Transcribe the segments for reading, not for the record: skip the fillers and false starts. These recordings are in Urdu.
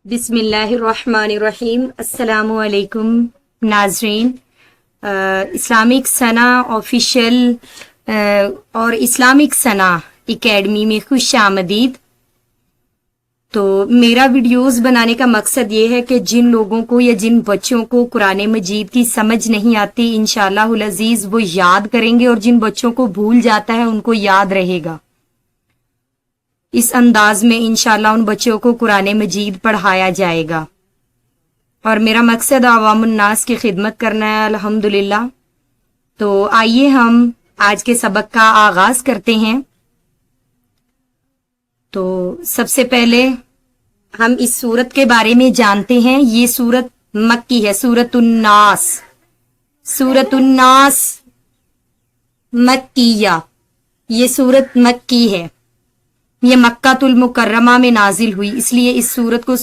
بسم اللہ الرحمن الرحیم۔ السلام علیکم ناظرین، اسلامک ثنا آفیشیل اور اسلامک ثنا اکیڈمی میں خوش آمدید۔ تو میرا ویڈیوز بنانے کا مقصد یہ ہے کہ جن لوگوں کو یا جن بچوں کو قرآن مجید کی سمجھ نہیں آتی انشاءاللہ العزیز وہ یاد کریں گے، اور جن بچوں کو بھول جاتا ہے ان کو یاد رہے گا۔ اس انداز میں انشاءاللہ ان بچوں کو قرآن مجید پڑھایا جائے گا، اور میرا مقصد عوام الناس کی خدمت کرنا ہے الحمدللہ۔ تو آئیے ہم آج کے سبق کا آغاز کرتے ہیں۔ تو سب سے پہلے ہم اس سورت کے بارے میں جانتے ہیں۔ یہ سورت مکی ہے، سورت الناس، سورت الناس مکیہ، یہ سورت مکی ہے، یہ مکہ المکرمہ میں نازل ہوئی، اس لیے اس سورت کو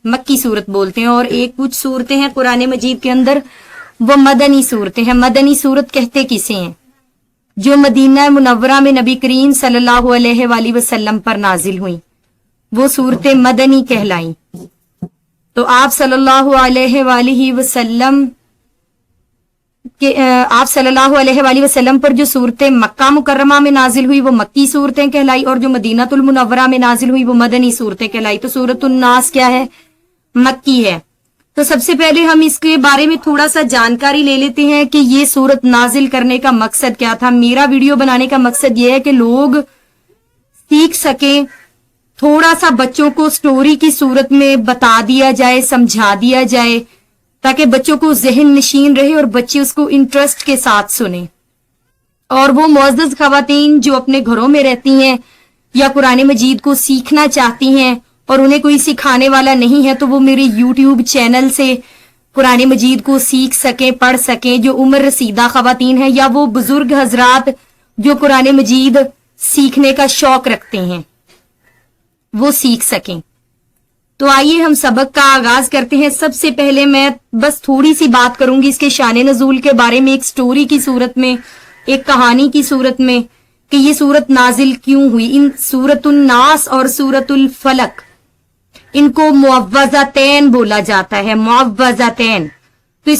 مکی سورت بولتے ہیں۔ اور ایک کچھ صورتیں ہیں قرآن مجید کے اندر وہ مدنی صورتیں ہیں۔ مدنی صورت کہتے کسے ہیں؟ جو مدینہ منورہ میں نبی کریم صلی اللہ علیہ وآلہ وسلم پر نازل ہوئیں، وہ صورتیں مدنی کہلائیں۔ تو آپ صلی اللہ علیہ وآلہ وسلم پر جو صورتیں مکہ مکرمہ میں نازل ہوئی وہ مکی صورتیں کہلائی، اور جو مدینہ المنورہ میں نازل ہوئی وہ مدنی صورتیں کہلائی۔ تو سورۃ الناس کیا ہے؟ مکی ہے۔ تو سب سے پہلے ہم اس کے بارے میں تھوڑا سا جانکاری لے لیتے ہیں کہ یہ سورت نازل کرنے کا مقصد کیا تھا۔ میرا ویڈیو بنانے کا مقصد یہ ہے کہ لوگ سیکھ سکیں، تھوڑا سا بچوں کو سٹوری کی صورت میں بتا دیا جائے، سمجھا دیا جائے، تاکہ بچوں کو ذہن نشین رہے اور بچے اس کو انٹرسٹ کے ساتھ سنیں۔ اور وہ معزز خواتین جو اپنے گھروں میں رہتی ہیں یا قرآن مجید کو سیکھنا چاہتی ہیں اور انہیں کوئی سکھانے والا نہیں ہے، تو وہ میرے یوٹیوب چینل سے قرآن مجید کو سیکھ سکیں، پڑھ سکیں۔ جو عمر رسیدہ خواتین ہیں یا وہ بزرگ حضرات جو قرآن مجید سیکھنے کا شوق رکھتے ہیں وہ سیکھ سکیں۔ تو آئیے ہم سبق کا آغاز کرتے ہیں۔ سب سے پہلے میں بس تھوڑی سی بات کروں گی اس کے شان نزول کے بارے میں، ایک سٹوری کی صورت میں، ایک کہانی کی صورت میں، کہ یہ صورت نازل کیوں ہوئی۔ ان سورۃ الناس اور سورۃ الفلق ان کو معوذتین بولا جاتا ہے، معوذتین۔ تو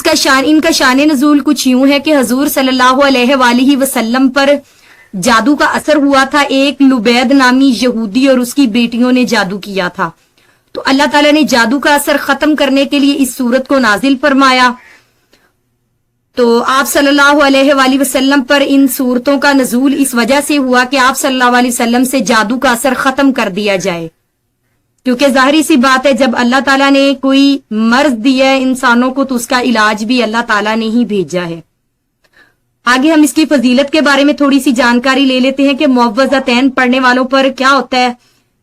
ان کا شان نزول کچھ یوں ہے کہ حضور صلی اللہ علیہ وآلہ وسلم پر جادو کا اثر ہوا تھا۔ ایک لبید نامی یہودی اور اس کی بیٹیوں نے جادو کیا تھا، تو اللہ تعالیٰ نے جادو کا اثر ختم کرنے کے لیے اس سورت کو نازل فرمایا۔ تو آپ صلی اللہ علیہ وآلہ وسلم پر ان سورتوں کا نزول اس وجہ سے ہوا کہ آپ صلی اللہ علیہ وسلم سے جادو کا اثر ختم کر دیا جائے، کیونکہ ظاہری سی بات ہے جب اللہ تعالیٰ نے کوئی مرض دیا ہے انسانوں کو تو اس کا علاج بھی اللہ تعالیٰ نے ہی بھیجا ہے۔ آگے ہم اس کی فضیلت کے بارے میں تھوڑی سی جانکاری لے لیتے ہیں کہ معوذتین پڑھنے والوں پر کیا ہوتا ہے،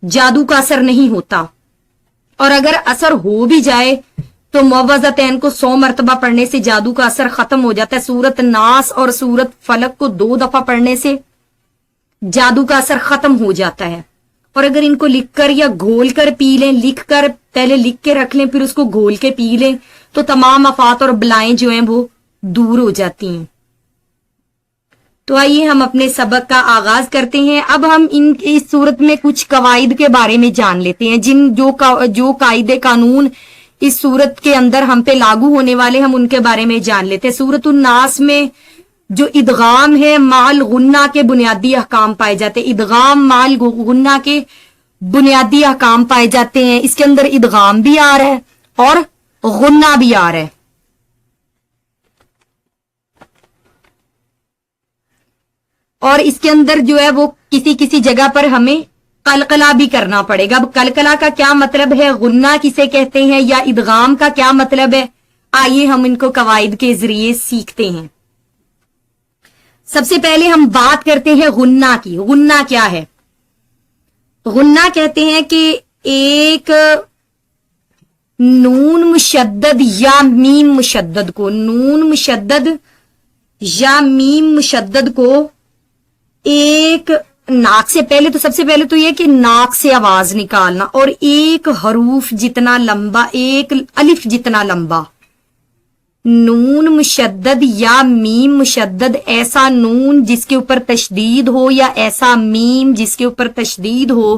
جادو کا اثر نہیں ہوتا، اور اگر اثر ہو بھی جائے تو معوذتین کو 100 مرتبہ پڑھنے سے جادو کا اثر ختم ہو جاتا ہے۔ سورت ناس اور سورت فلق کو 2 دفعہ پڑھنے سے جادو کا اثر ختم ہو جاتا ہے۔ اور اگر ان کو لکھ کر یا گھول کر پی لیں، پہلے لکھ کے رکھ لیں پھر اس کو گھول کے پی لیں، تو تمام آفات اور بلائیں جو ہیں وہ دور ہو جاتی ہیں۔ تو آئیے ہم اپنے سبق کا آغاز کرتے ہیں۔ اب ہم اس صورت میں کچھ قواعد کے بارے میں جان لیتے ہیں، جو قاعدے قانون اس صورت کے اندر ہم پہ لاگو ہونے والے ہم ان کے بارے میں جان لیتے ہیں۔ سورۃ الناس میں جو ادغام ہے مال غنہ کے بنیادی احکام پائے جاتے ہیں، ادغام مال غنہ کے بنیادی احکام پائے جاتے ہیں۔ اس کے اندر ادغام بھی آ رہا ہے اور غنہ بھی آ رہا ہے۔ اور اس کے اندر جو ہے وہ کسی جگہ پر ہمیں قلقلہ بھی کرنا پڑے گا۔ اب قلقلہ کا کیا مطلب ہے، غنہ کسے کہتے ہیں، یا ادغام کا کیا مطلب ہے، آئیے ہم ان کو قواعد کے ذریعے سیکھتے ہیں۔ سب سے پہلے ہم بات کرتے ہیں غنہ کی۔ غنہ کیا ہے؟ غنہ کہتے ہیں کہ ایک نون مشدد یا میم مشدد کو، نون مشدد یا میم مشدد کو ایک ناک سے پہلے تو سب سے پہلے تو یہ کہ ناک سے آواز نکالنا، اور ایک حروف جتنا لمبا، ایک الف جتنا لمبا، نون مشدد یا میم مشدد، ایسا نون جس کے اوپر تشدید ہو یا ایسا میم جس کے اوپر تشدید ہو،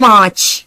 5।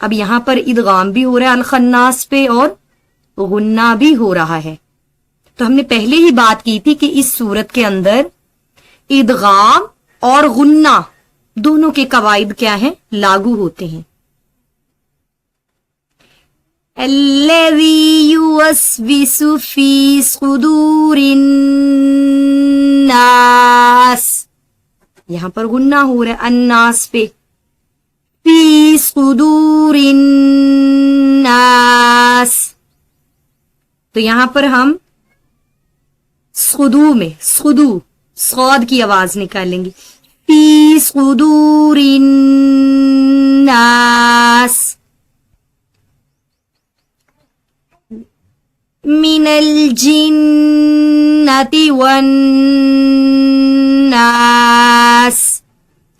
اب یہاں پر ادغام بھی ہو رہا ہے الخناس پہ اور غنہ بھی ہو رہا ہے. تو ہم نے پہلے ہی بات کی تھی کہ اس صورت کے اندر ادغام اور غنہ دونوں کے قواعد کیا ہیں؟ لاگو ہوتے ہیں. الذی یوسوس فی صدور الناس، یہاں پر غنہ ہو رہا ہے الناس پہ. فی صدور الناس، تو یہاں پر ہم صدو میں صدو صاد کی آواز نکالیں گے. فی صدور الناس من الجنة والناس.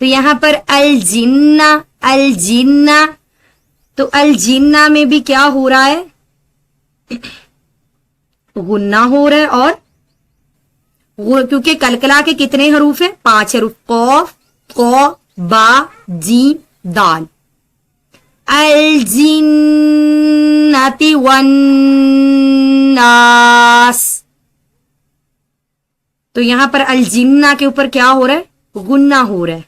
تو یہاں پر الجنہ الجنہ، تو الجنہ میں بھی کیا ہو رہا ہے؟ غنہ ہو رہا ہے. اور کیونکہ کلکلا کے کتنے حروف ہیں؟ 5 حروف. قاف قا با جیم دال. الجنة والناس، تو یہاں پر الجنہ کے اوپر کیا ہو رہا ہے؟ غنہ ہو رہا ہے.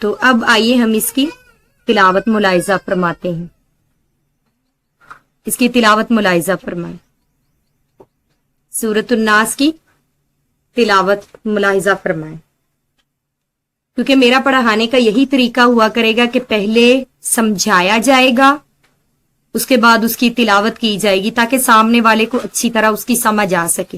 تو اب آئیے ہم اس کی تلاوت ملاحظہ فرماتے ہیں. اس کی تلاوت ملاحظہ فرمائیں. سورۃ الناس کی تلاوت ملاحظہ فرمائیں. کیونکہ میرا پڑھانے کا یہی طریقہ ہوا کرے گا کہ پہلے سمجھایا جائے گا، اس کے بعد اس کی تلاوت کی جائے گی تاکہ سامنے والے کو اچھی طرح اس کی سمجھ آ سکے.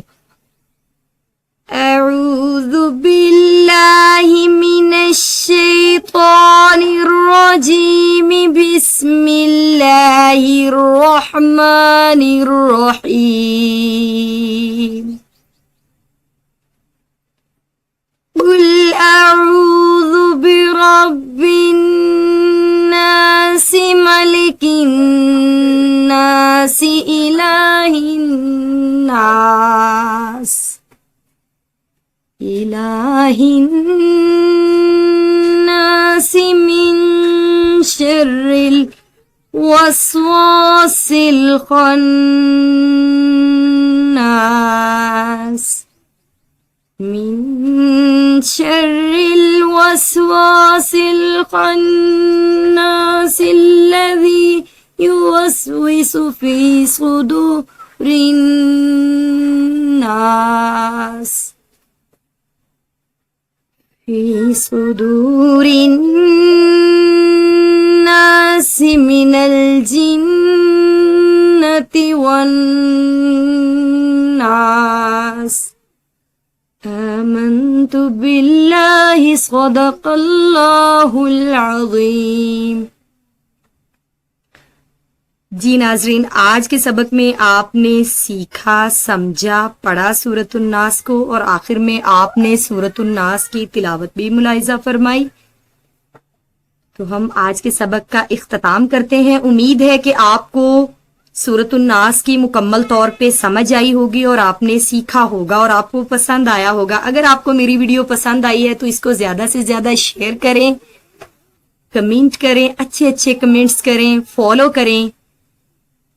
اعوذ باللہ من الشیطان الرجیم، بسم اللہ الرحمن الرحیم. قل اعوذ برب الناس ملک الناس الہ الناس الہ الناس من شر الوسواس الخناس من شر الوسواس الخناس الذي يوسوس في صدور الناس في صدور الناس من الجنة والناس. آمنت باللہ صدق اللہ العظیم. جی ناظرین، آج کے سبق میں آپ نے سیکھا، سمجھا، پڑھا سورۃ الناس کو، اور آخر میں آپ نے سورۃ الناس کی تلاوت بھی ملاحظہ فرمائی. تو ہم آج کے سبق کا اختتام کرتے ہیں. امید ہے کہ آپ کو سورۃ الناس کی مکمل طور پہ سمجھ آئی ہوگی اور آپ نے سیکھا ہوگا اور آپ کو پسند آیا ہوگا. اگر آپ کو میری ویڈیو پسند آئی ہے تو اس کو زیادہ سے زیادہ شیئر کریں، کمنٹ کریں، اچھے اچھے کمنٹس کریں، فالو کریں،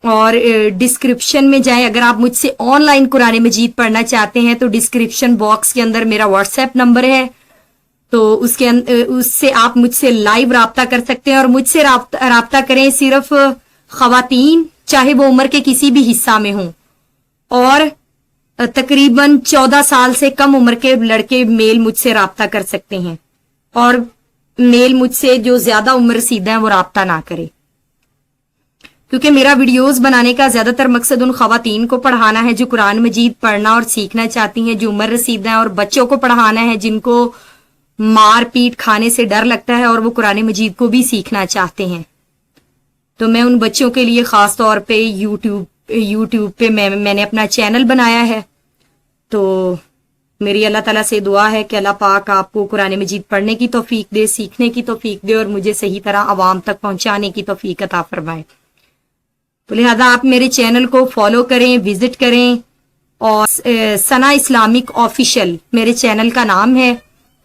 اور ڈسکرپشن میں جائیں. اگر آپ مجھ سے آن لائن قرآن مجید پڑھنا چاہتے ہیں تو ڈسکرپشن باکس کے اندر میرا واٹس ایپ نمبر ہے، تو اس سے آپ مجھ سے لائیو رابطہ کر سکتے ہیں. اور مجھ سے رابطہ کریں صرف خواتین، چاہے وہ عمر کے کسی بھی حصہ میں ہوں، اور تقریباً 14 سال سے کم عمر کے لڑکے میل مجھ سے رابطہ کر سکتے ہیں، اور میل مجھ سے جو زیادہ عمر رسیدہ ہیں وہ رابطہ نہ کرے. کیونکہ میرا ویڈیوز بنانے کا زیادہ تر مقصد ان خواتین کو پڑھانا ہے جو قرآن مجید پڑھنا اور سیکھنا چاہتی ہیں، جو عمر رسیدہ ہیں، اور بچوں کو پڑھانا ہے جن کو مار پیٹ کھانے سے ڈر لگتا ہے اور وہ قرآن مجید کو بھی سیکھنا چاہتے ہیں. تو میں ان بچوں کے لیے خاص طور پہ یوٹیوب پہ میں نے اپنا چینل بنایا ہے. تو میری اللہ تعالیٰ سے دعا ہے کہ اللہ پاک آپ کو قرآن مجید پڑھنے کی توفیق دے، سیکھنے کی توفیق دے، اور مجھے صحیح طرح عوام تک پہنچانے کی توفیق عطا فرمائے. تو لہذا آپ میرے چینل کو فالو کریں، وزٹ کریں، اور ثنا اسلامک آفیشیل میرے چینل کا نام ہے،